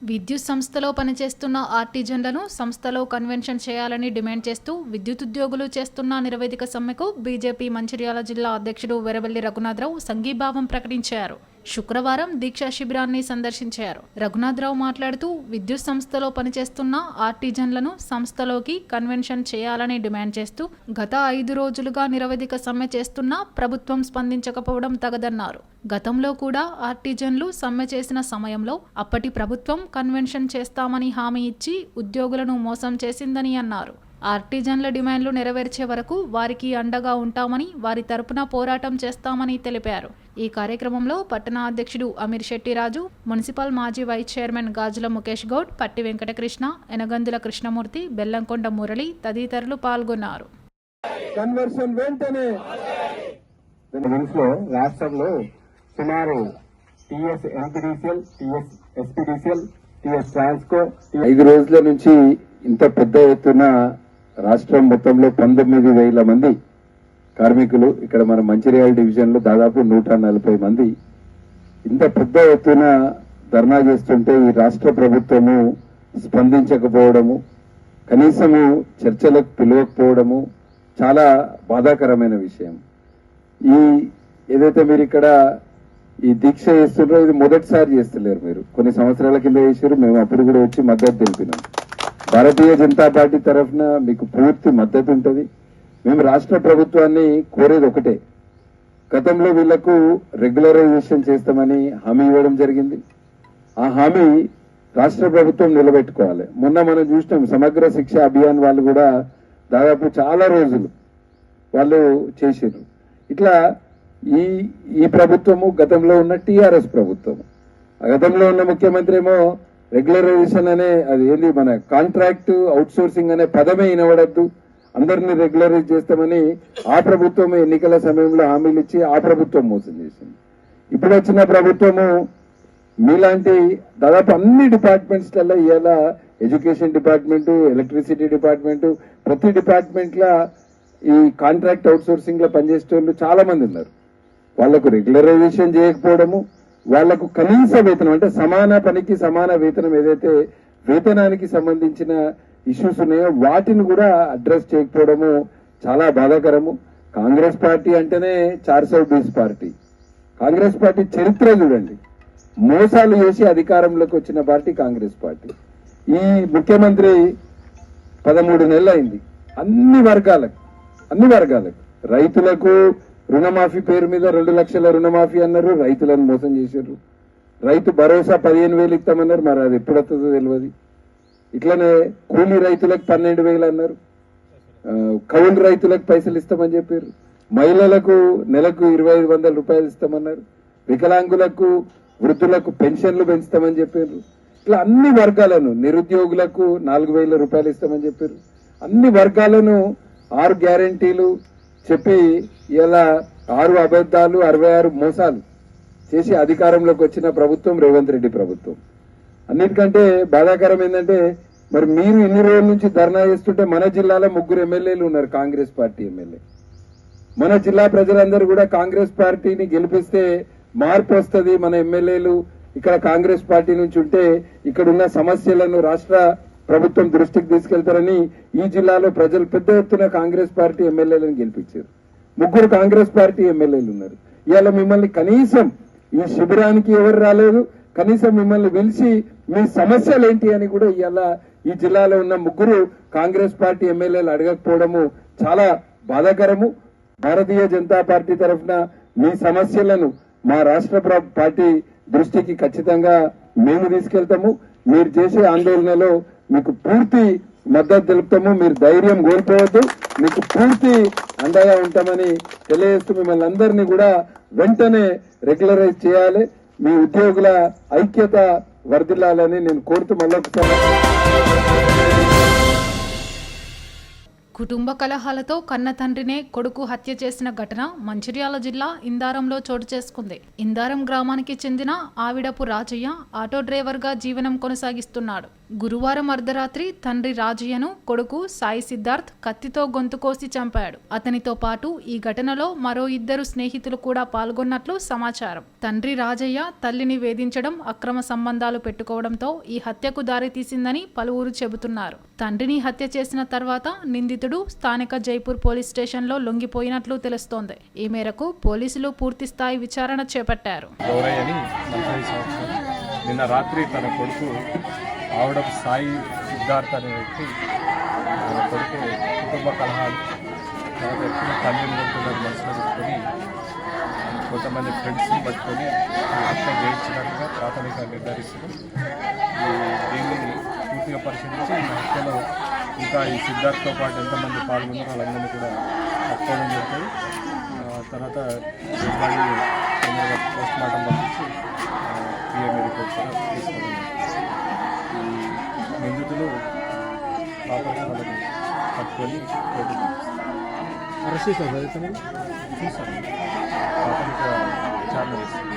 విద్యుత్ సంస్థలో పనిచేస్తున్న ఆర్టిజన్లను సంస్థలో కన్వెన్షన్ చేయాలని డిమాండ్ చేస్తూ విద్యుత్ ఉద్యోగులు చేస్తున్న నిరవధిక సమ్మెకు బీజేపీ మంచిర్యాల జిల్లా అధ్యక్షుడు వెరవెల్లి రఘునాథరావు సంఘీభావం ప్రకటించారు. శుక్రవారం దీక్షా శిబిరాన్ని సందర్శించారు. రఘునాథరావు మాట్లాడుతూ విద్యుత్ సంస్థలో పనిచేస్తున్న ఆర్టిజన్లను సంస్థలోకి కన్వెన్షన్ చేయాలని డిమాండ్ చేస్తూ గత 5 రోజులుగా నిరవధిక సమ్మె చేస్తున్నా ప్రభుత్వం స్పందించకపోవడం తగదన్నారు. గతంలో కూడా ఆర్టిజన్లు సమ్మె చేసిన సమయంలో అప్పటి ప్రభుత్వం కన్వెన్షన్ చేస్తామని హామీ ఇచ్చి ఉద్యోగులను మోసం చేసిందని అన్నారు. ఆర్టిజన్ల డిమాండ్లు నెరవేర్చే వరకు వారికి అండగా ఉంటామని, వారి తరపున పోరాటం చేస్తామని తెలిపారు. ఈ కార్యక్రమంలో పట్టణ అధ్యక్షుడు అమీర్ శెట్టిరాజు, మున్సిపల్ మాజీ వైస్ చైర్మన్ గాజుల ముఖేష్ గౌడ్, పట్టి వెంకటకృష్ణ, ఎనగందుల కృష్ణమూర్తి, బెల్లంకొండ మురళి తదితరులు పాల్గొన్నారు. కన్వర్షన్ వెంటనే రాష్ట్రంలో సుమారు TS MPDCL, TS SPDCL, TS Transco 5 రోజుల నుంచి ఇంత పెద్ద ఎత్తున రాష్ట్రం మొత్తంలో 19,000 మంది కార్మికులు, ఇక్కడ మన మంచిర్యాల డివిజన్ లో దాదాపు 140 మంది ఇంత పెద్ద ఎత్తున ధర్నా చేస్తుంటే ఈ రాష్ట్ర ప్రభుత్వము స్పందించకపోవడము, కనీసము చర్చలకు పిలవకపోవడము చాలా బాధాకరమైన విషయం. ఏదైతే మీరు ఇక్కడ ఈ దీక్ష చేస్తున్నారో ఇది మొదటిసారి చేస్తలేరు. మీరు కొన్ని సంవత్సరాల కింద చేశారు, మేము అప్పుడు కూడా వచ్చి మద్దతు తెలిపినాం. భారతీయ జనతా పార్టీ తరఫున మీకు పూర్తి మద్దతు ఉంటుంది. మేము రాష్ట్ర ప్రభుత్వాన్ని కోరేది ఒకటే, గతంలో వీళ్లకు రెగ్యులరైజేషన్ చేస్తామని హామీ ఇవ్వడం జరిగింది. ఆ హామీ రాష్ట్ర ప్రభుత్వం నిలబెట్టుకోవాలి. మొన్న మనం చూసినాం సమగ్ర శిక్ష అభియాన్ వాళ్ళు కూడా దాదాపు చాలా రోజులు వాళ్ళు చేశారు. ఇట్లా ఈ ప్రభుత్వము గతంలో ఉన్న టీఆర్ఎస్ ప్రభుత్వము, గతంలో ఉన్న ముఖ్యమంత్రి ఏమో రెగ్యులరైజేషన్ అనే అది ఏంది మన కాంట్రాక్ట్ అవుట్ సోర్సింగ్ అనే పదమే వినబడద్దు, అందరినీ రెగ్యులరైజ్ చేస్తామని ఆ ప్రభుత్వం ఎన్నికల సమయంలో హామీలు ఇచ్చి ఆ ప్రభుత్వం మోసం చేసింది. ఇప్పుడు వచ్చిన ప్రభుత్వము మీలాంటి దాదాపు అన్ని డిపార్ట్మెంట్స్లలో ఇవాళ ఎడ్యుకేషన్ డిపార్ట్మెంటు, ఎలక్ట్రిసిటీ డిపార్ట్మెంటు, ప్రతి డిపార్ట్మెంట్ల ఈ కాంట్రాక్ట్ అవుట్ సోర్సింగ్ లో పనిచేసే వాళ్ళు చాలా మంది ఉన్నారు. వాళ్లకు రెగ్యులరైజేషన్ చేయకపోవడము, వాళ్లకు కనీస వేతనం అంటే సమాన పనికి సమాన వేతనం ఏదైతే వేతనానికి సంబంధించిన ఇష్యూస్ ఉన్నాయో వాటిని కూడా అడ్రస్ చేయకపోవడము చాలా బాధాకరము. కాంగ్రెస్ పార్టీ అంటేనే 420 పార్టీ. కాంగ్రెస్ పార్టీ చరిత్ర చూడండి, మోసాలు చేసి అధికారంలోకి వచ్చిన పార్టీ కాంగ్రెస్ పార్టీ. ఈ ముఖ్యమంత్రి 13 నెలలు అయింది. అన్ని వర్గాలకు రైతులకు రుణమాఫీ పేరు మీద 2 లక్షల రుణమాఫీ అన్నారు, రైతులను మోసం చేశారు. రైతు భరోసా 15,000 ఇస్తామన్నారు, మరి అది ఎప్పుడు వస్తుందో తెలియదు. ఇట్లనే కూలీ రైతులకు 12,000 అన్నారు, కౌలు రైతులకు పైసలు ఇస్తామని చెప్పారు, మహిళలకు నెలకు 2,500 రూపాయలు ఇస్తామన్నారు, వికలాంగులకు వృద్ధులకు పెన్షన్లు పెంచుతామని చెప్పారు. ఇట్లా అన్ని వర్గాలను, నిరుద్యోగులకు 4,000 రూపాయలు ఇస్తామని చెప్పారు. అన్ని వర్గాలను 6 గ్యారంటీలు చెప్పి ఇలా 6 అబద్ధాలు 66 మోసాలు చేసి అధికారంలోకి వచ్చిన ప్రభుత్వం రేవంత్ రెడ్డి ప్రభుత్వం. అన్నిటికంటే బాధాకరం ఏంటంటే మరి మీరు ఇన్ని రోజుల నుంచి ధర్నా చేస్తుంటే మన జిల్లాలో 3 ఎమ్మెల్యేలు ఉన్నారు కాంగ్రెస్ పార్టీ ఎమ్మెల్యే. మన జిల్లా ప్రజలందరూ కూడా కాంగ్రెస్ పార్టీని గెలిపిస్తే మార్పు వస్తుంది, మన ఎమ్మెల్యేలు ఇక్కడ కాంగ్రెస్ పార్టీ నుంచి ఉంటే ఇక్కడ ఉన్న సమస్యలను రాష్ట్ర ప్రభుత్వం దృష్టికి తీసుకెళ్తారని ఈ జిల్లాలో ప్రజలు పెద్ద ఎత్తున కాంగ్రెస్ పార్టీ ఎమ్మెల్యేలను గెలిపించారు. 3 కాంగ్రెస్ పార్టీ ఎమ్మెల్యేలు ఉన్నారు. ఇవాళ మిమ్మల్ని కనీసం ఈ శిబిరానికి ఎవరు రాలేదు, కనీసం మిమ్మల్ని పిలిచి మీ సమస్యలు ఏంటి అని కూడా ఇవాళ ఈ జిల్లాలో ఉన్న 3 కాంగ్రెస్ పార్టీ ఎమ్మెల్యేలు అడగకపోవడము చాలా బాధాకరము. భారతీయ జనతా పార్టీ తరఫున మీ సమస్యలను మా రాష్ట్ర పార్టీ దృష్టికి ఖచ్చితంగా మేము తీసుకెళ్తాము. మీరు చేసే ఆందోళనలో మీకు పూర్తి మద్దతు తెలుపుతాము. మీరు ధైర్యం కోల్పోవద్దు, మీకు పూర్తి అండగా ఉంటామని తెలియజేస్తూ మిమ్మల్ని అందరినీ కూడా వెంటనే రెగ్యులరైజ్ చేయాలి, మీ ఉద్యోగుల ఐక్యత వర్ధిల్లాలని నేను కోరుతూ మళ్ళొకసారి కుటుంబ కలహాలతో కన్న తండ్రినే కొడుకు హత్య చేసిన ఘటన మంచిర్యాల జిల్లా ఇందారంలో చోటు చేసుకుంది. ఇందారం గ్రామానికి చెందిన ఆవిడపు రాజయ్య ఆటో డ్రైవర్గా జీవనం కొనసాగిస్తున్నాడు. గురువారం అర్ధరాత్రి తండ్రి రాజయ్యను కొడుకు సాయి సిద్ధార్థ్ కత్తితో గొంతు కోసి చంపాడు. అతనితో పాటు ఈ ఘటనలో మరో 2 స్నేహితులు కూడా పాల్గొన్నట్లు సమాచారం. తండ్రి రాజయ్య తల్లిని వేధించడం, అక్రమ సంబంధాలు పెట్టుకోవడంతో ఈ హత్యకు దారితీసిందని పలువురు చెబుతున్నారు. తండ్రిని హత్య చేసిన తర్వాత నిందితుడు స్థానిక జైపూర్ పోలీస్ స్టేషన్లో లొంగిపోయినట్లు తెలుస్తోంది. ఈ మేరకు పోలీసులు పూర్తి స్థాయి విచారణ చేపట్టారు. నిన్న రాత్రి తన కొడుకు ఆవిడకు సాయి సిద్ధార్థ్ అనే వ్యక్తి తన కొడుకు కుటుంబ కలహాలు తర్వాత ఎప్పుడు తల్లిని కొట్టుకున్న మనసులో పెట్టుకొని కొంతమంది ఫ్రెండ్స్ని పట్టుకొని హత్య చేయించినట్టుగా ప్రాథమికంగా నిర్ధారిస్తుంది. దీన్ని పూర్తిగా పరిశీలించి ఈ హత్యలో ఇంకా ఈ సిద్ధార్థ్తో పాటు ఎంతమంది పాల్గొన్నారో వాళ్ళందరినీ కూడా పట్టుకోవడం జరుగుతుంది. తర్వాత పోస్ట్ మార్టం పంపించి పిఎంఏ రిపోర్ట్ కూడా తీసుకోవడం. ఈ నిందితులు ప్రాపర్గా వాళ్ళని పట్టుకొని కోర్టుకు అరెస్ట్ చేశారు సార్ చూసారు ప్రాథమిక విచారణ చేస్తారు.